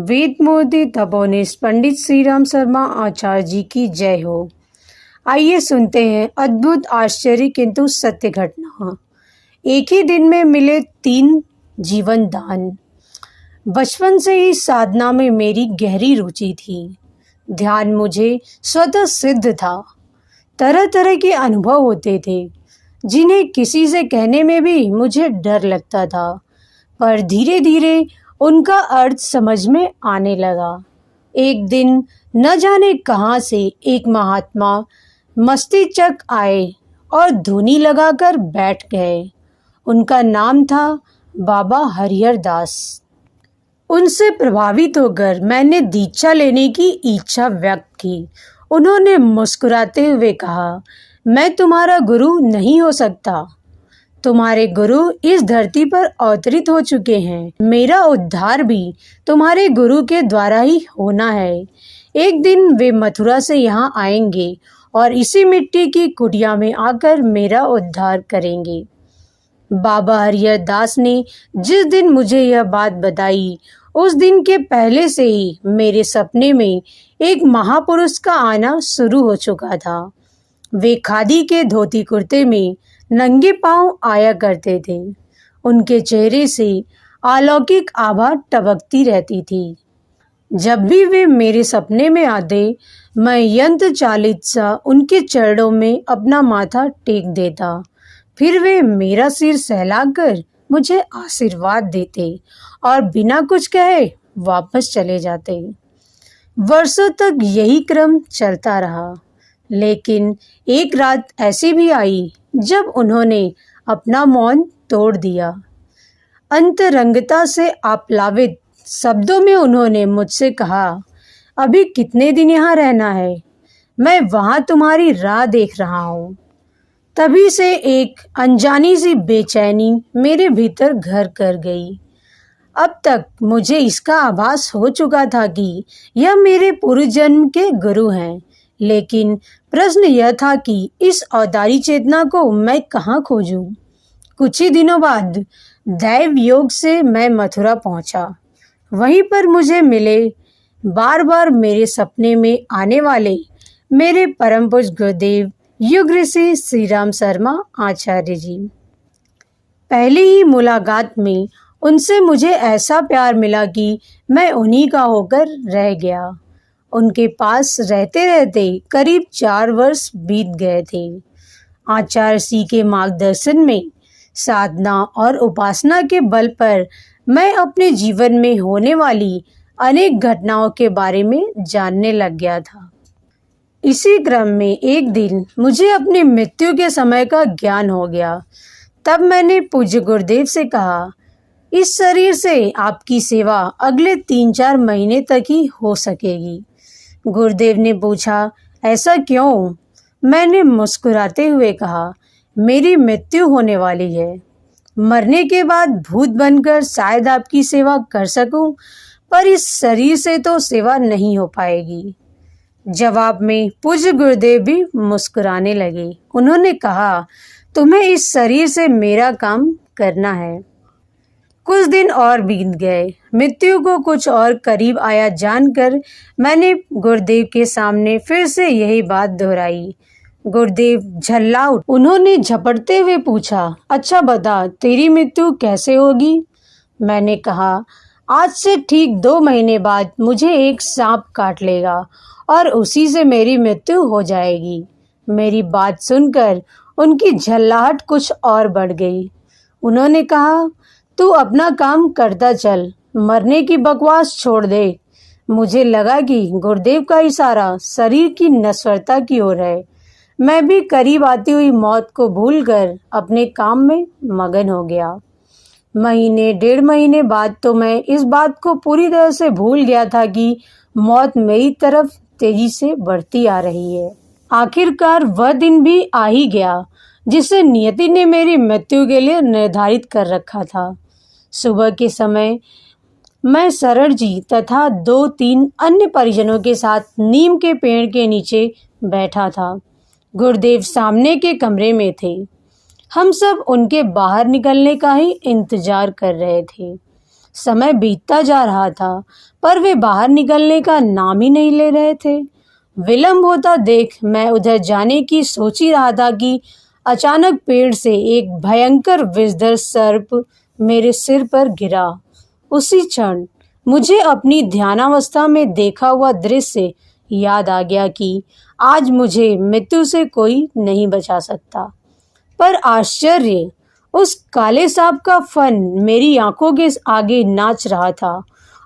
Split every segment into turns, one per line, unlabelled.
वेद मोदी तपोनिष्ठ पंडित श्री राम शर्मा आचार्य जी की जय हो। आइए सुनते हैं अद्भुत आश्चर्य किंतु सत्य घटना। एक ही दिन में मिले 3 जीवन दान। बचपन से ही साधना में मेरी गहरी रुचि थी। ध्यान मुझे स्वतः सिद्ध था। तरह तरह के अनुभव होते थे जिन्हें किसी से कहने में भी मुझे डर लगता था, पर धीरे धीरे उनका अर्थ समझ में आने लगा। एक दिन न जाने कहाँ से एक महात्मा मस्तिष्क आए और धुनी लगाकर बैठ गए। उनका नाम था बाबा हरिहर दास। उनसे प्रभावित होकर मैंने दीक्षा लेने की इच्छा व्यक्त की। उन्होंने मुस्कुराते हुए कहा, मैं तुम्हारा गुरु नहीं हो सकता। तुम्हारे गुरु इस धरती पर अवतरित हो चुके हैं। मेरा उद्धार भी तुम्हारे गुरु के द्वारा ही होना है। एक दिन वे मथुरा से यहाँ आएंगे और इसी मिट्टी की कुटिया में आकर मेरा उद्धार करेंगे। बाबा हरिहर दास ने जिस दिन मुझे यह बात बताई, उस दिन के पहले से ही मेरे सपने में एक महापुरुष का आना शुरू हो चुका था। वे खादी के धोती कुर्ते में नंगे पांव आया करते थे। उनके चेहरे से अलौकिक आभा टपकती रहती थी। जब भी वे मेरे सपने में आते, मैं यंत्र चालित सा उनके चरणों में अपना माथा टेक देता। फिर वे मेरा सिर सहलाकर मुझे आशीर्वाद देते और बिना कुछ कहे वापस चले जाते। वर्षों तक यही क्रम चलता रहा, लेकिन एक रात ऐसी भी आई जब उन्होंने अपना मौन तोड़ दिया। अंतरंगता से आप्लावित शब्दों में उन्होंने मुझसे कहा, अभी कितने दिन यहाँ रहना है? मैं वहाँ तुम्हारी राह देख रहा हूँ। तभी से एक अनजानी सी बेचैनी मेरे भीतर घर कर गई। अब तक मुझे इसका आभास हो चुका था कि यह मेरे पूर्व जन्म के गुरु हैं, लेकिन प्रश्न यह था कि इस अवतारी चेतना को मैं कहाँ खोजूं? कुछ ही दिनों बाद दैव योग से मैं मथुरा पहुंचा। वहीं पर मुझे मिले बार बार मेरे सपने में आने वाले मेरे परम पूज्य गुरुदेव युग ऋषि श्री राम शर्मा आचार्य जी। पहली ही मुलाकात में उनसे मुझे ऐसा प्यार मिला कि मैं उन्हीं का होकर रह गया। उनके पास रहते रहते करीब 4 वर्ष बीत गए थे। आचार्य जी के मार्गदर्शन में साधना और उपासना के बल पर मैं अपने जीवन में होने वाली अनेक घटनाओं के बारे में जानने लग गया था। इसी क्रम में एक दिन मुझे अपनी मृत्यु के समय का ज्ञान हो गया। तब मैंने पूज्य गुरुदेव से कहा, इस शरीर से आपकी सेवा अगले 3-4 महीने तक ही हो सकेगी। गुरुदेव ने पूछा, ऐसा क्यों? मैंने मुस्कुराते हुए कहा, मेरी मृत्यु होने वाली है। मरने के बाद भूत बनकर शायद आपकी सेवा कर सकूं, पर इस शरीर से तो सेवा नहीं हो पाएगी। जवाब में पूज्य गुरुदेव भी मुस्कुराने लगे। उन्होंने कहा, तुम्हें इस शरीर से मेरा काम करना है। कुछ दिन और बीत गए। मृत्यु को कुछ और करीब आया जानकर मैंने गुरुदेव के सामने फिर से यही बात दोहराई। गुरुदेव झल्ला उठे। उन्होंने झपटते हुए पूछा, अच्छा बता, तेरी मृत्यु कैसे होगी? मैंने कहा, आज से ठीक 2 महीने बाद मुझे एक सांप काट लेगा और उसी से मेरी मृत्यु हो जाएगी। मेरी बात सुनकर उनकी झल्लाहट कुछ और बढ़ गई। उन्होंने कहा, तू अपना काम करता चल, मरने की बकवास छोड़ दे। मुझे लगा कि गुरुदेव का इशारा शरीर की नश्वरता की ओर है। मैं भी करीब आती हुई मौत को भूलकर अपने काम में मगन हो गया। महीने 1.5 महीने बाद तो मैं इस बात को पूरी तरह से भूल गया था कि मौत मेरी तरफ तेजी से बढ़ती आ रही है। आखिरकार वह दिन भी आ ही गया जिसे नियति ने मेरी मृत्यु के लिए निर्धारित कर रखा था। सुबह के समय मैं शरण जी तथा 2-3 अन्य परिजनों के साथ नीम के पेड़ के नीचे बैठा था। गुरुदेव सामने के कमरे में थे। हम सब उनके बाहर निकलने का ही इंतजार कर रहे थे। समय बीतता जा रहा था, पर वे बाहर निकलने का नाम ही नहीं ले रहे थे। विलंब होता देख मैं उधर जाने की सोच ही रहा था कि अचानक पेड़ से एक भयंकर विषधर सर्प मेरे सिर पर गिरा। उसी क्षण मुझे अपनी ध्यानावस्था में देखा हुआ दृश्य याद आ गया कि आज मुझे मृत्यु से कोई नहीं बचा सकता। पर आश्चर्य, उस काले सांप का फन मेरी आंखों के आगे नाच रहा था।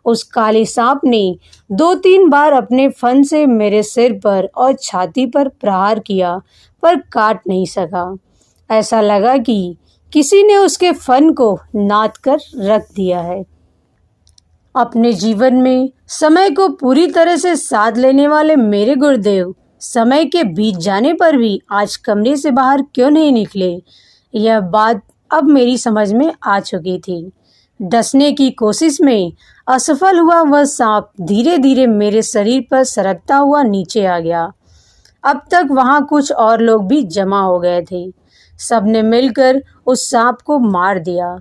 उस काले सांप ने 2-3 बार अपने फन से मेरे सिर पर और छाती पर प्रहार किया, पर काट नहीं सका। ऐसा लगा कि किसी ने उसके फन को नाद कर रख दिया है। अपने जीवन में समय को पूरी तरह से साध लेने वाले मेरे गुरुदेव समय के बीत जाने पर भी आज कमरे से बाहर क्यों नहीं निकले, यह बात अब मेरी समझ में आ चुकी थी। डसने की कोशिश में असफल हुआ वह सांप धीरे धीरे मेरे शरीर पर सरकता हुआ नीचे आ गया। अब तक वहां कुछ और लोग भी जमा हो गए थे। सबने मिलकर उस सांप को मार दिया।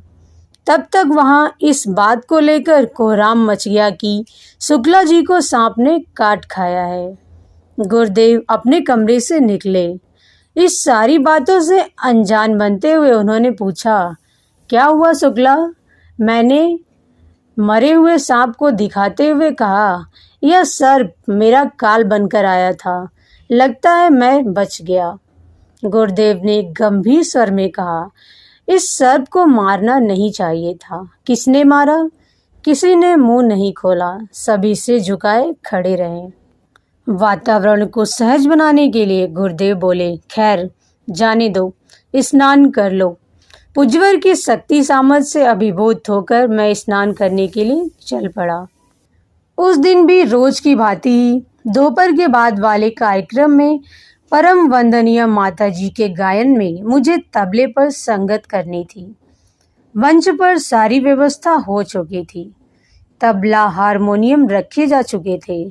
तब तक वहां इस बात को लेकर कोहराम मच गया कि शुक्ला जी को सांप ने काट खाया है। गुरुदेव अपने कमरे से निकले। इस सारी बातों से अनजान बनते हुए उन्होंने पूछा, क्या हुआ शुक्ला? मैंने मरे हुए सांप को दिखाते हुए कहा, यह सर्प मेरा काल बनकर आया था। लगता है मैं बच गया। गुरुदेव ने गंभीर स्वर में कहा, इस सर्प को मारना नहीं चाहिए था। किसने मारा? किसी ने मुंह नहीं खोला। सभी सिर झुकाए खड़े रहे। वातावरण को सहज बनाने के लिए गुरुदेव बोले, खैर जाने दो, स्नान कर लो। पुजवर की शक्ति सामर्थ से अभिभूत होकर मैं स्नान करने के लिए चल पड़ा। उस दिन भी रोज की भांति ही दोपहर के बाद वाले कार्यक्रम में परम वंदनीय माता जी के गायन में मुझे तबले पर संगत करनी थी। मंच पर सारी व्यवस्था हो चुकी थी। तबला हारमोनियम रखे जा चुके थे।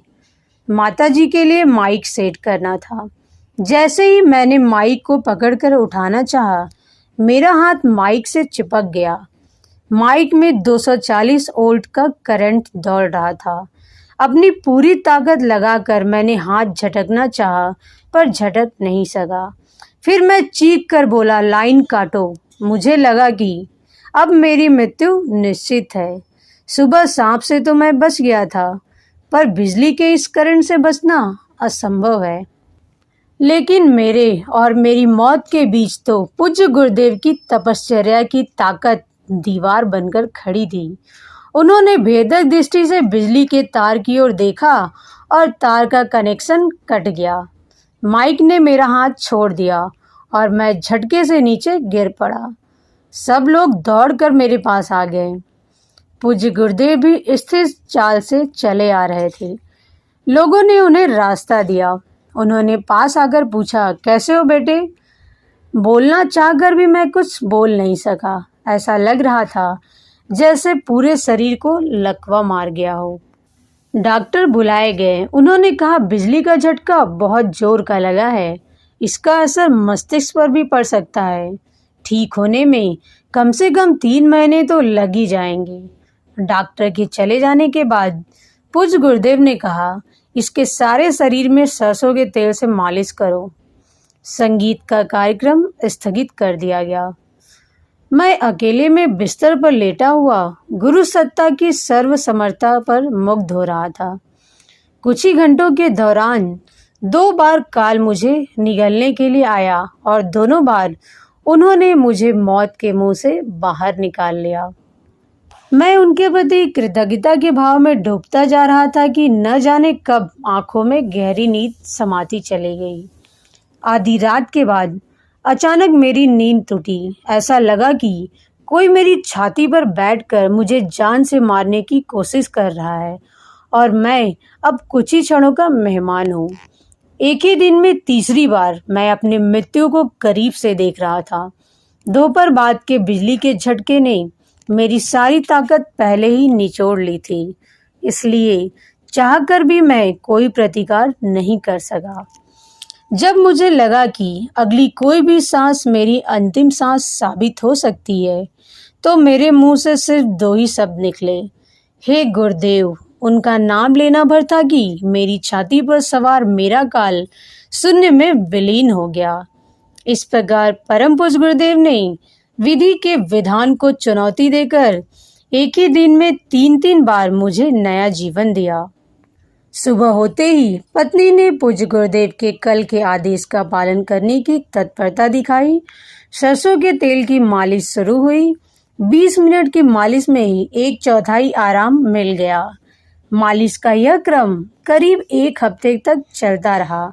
माता जी के लिए माइक सेट करना था। जैसे ही मैंने माइक को पकड़कर उठाना चाहा, मेरा हाथ माइक से चिपक गया। माइक में 240 वोल्ट का करंट दौड़ रहा था। अपनी पूरी ताकत लगाकर मैंने हाथ झटकना चाहा, पर झटक नहीं सका। फिर मैं चीख कर बोला, लाइन काटो। मुझे लगा कि अब मेरी मृत्यु निश्चित है। सुबह सांप से तो मैं बच गया था, पर बिजली के इस करंट से बचना असंभव है। लेकिन मेरे और मेरी मौत के बीच तो पूज्य गुरुदेव की तपश्चर्या की ताकत दीवार बनकर खड़ी थी। उन्होंने भेदक दृष्टि से बिजली के तार की ओर देखा और तार का कनेक्शन कट गया। माइक ने मेरा हाथ छोड़ दिया और मैं झटके से नीचे गिर पड़ा। सब लोग दौड़कर मेरे पास आ गए। पूज्य गुरुदेव भी स्थिर चाल से चले आ रहे थे। लोगों ने उन्हें रास्ता दिया। उन्होंने पास आकर पूछा, कैसे हो बेटे? बोलना चाहकर भी मैं कुछ बोल नहीं सका। ऐसा लग रहा था जैसे पूरे शरीर को लकवा मार गया हो। डॉक्टर बुलाए गए। उन्होंने कहा, बिजली का झटका बहुत जोर का लगा है। इसका असर मस्तिष्क पर भी पड़ सकता है। ठीक होने में कम से कम 3 महीने तो लग ही जाएंगे। डॉक्टर के चले जाने के बाद पूज्य गुरुदेव ने कहा, इसके सारे शरीर में सरसों के तेल से मालिश करो। संगीत का कार्यक्रम स्थगित कर दिया गया। मैं अकेले में बिस्तर पर लेटा हुआ गुरु सत्ता की सर्वसमर्था पर मुग्ध हो रहा था। कुछ ही घंटों के दौरान 2 बार काल मुझे निगलने के लिए आया और दोनों बार उन्होंने मुझे मौत के मुंह से बाहर निकाल लिया। मैं उनके प्रति कृतज्ञता के भाव में डूबता जा रहा था कि न जाने कब आंखों में गहरी नींद समाती चली गई। आधी रात के बाद अचानक मेरी नींद टूटी। ऐसा लगा कि कोई मेरी छाती पर बैठकर मुझे जान से मारने की कोशिश कर रहा है और मैं अब कुछ ही क्षणों का मेहमान हूँ। एक ही दिन में तीसरी बार मैं अपनी मृत्यु को करीब से देख रहा था। दोपहर बाद के बिजली के झटके ने मेरी सारी ताकत पहले ही निचोड़ ली थी, इसलिए चाहकर भी मैं कोई प्रतिकार नहीं कर सका। जब मुझे लगा कि अगली कोई भी सांस मेरी अंतिम सांस साबित हो सकती है, तो मेरे मुंह से सिर्फ 2 ही शब्द निकले, हे गुरुदेव, उनका नाम लेना भर था कि मेरी छाती पर सवार मेरा काल शून्य में विलीन हो गया। इस प्रकार परम पूज्य गुरुदेव ने विधि के विधान को चुनौती देकर एक ही दिन में 3-3 बार मुझे नया जीवन दिया। सुबह होते ही पत्नी ने पूज्य गुरुदेव के कल के आदेश का पालन करने की तत्परता दिखाई। सरसों के तेल की मालिश शुरू हुई। 20 मिनट की मालिश में ही 1/4 आराम मिल गया। मालिश का यह क्रम करीब 1 हफ्ते तक चलता रहा।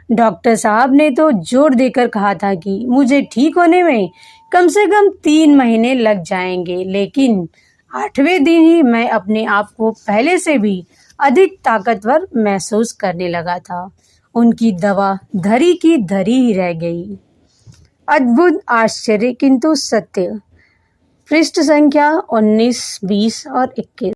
डॉक्टर साहब ने तो जोर देकर कहा था कि मुझे ठीक होने में कम से कम 3 महीने लग जाएंगे, लेकिन 8वें दिन ही मैं अपने आप को पहले से भी अधिक ताकतवर महसूस करने लगा था। उनकी दवा धरी की धरी ही रह गई। अद्भुत आश्चर्य किंतु सत्य। पृष्ठ संख्या 19, 20 और 21।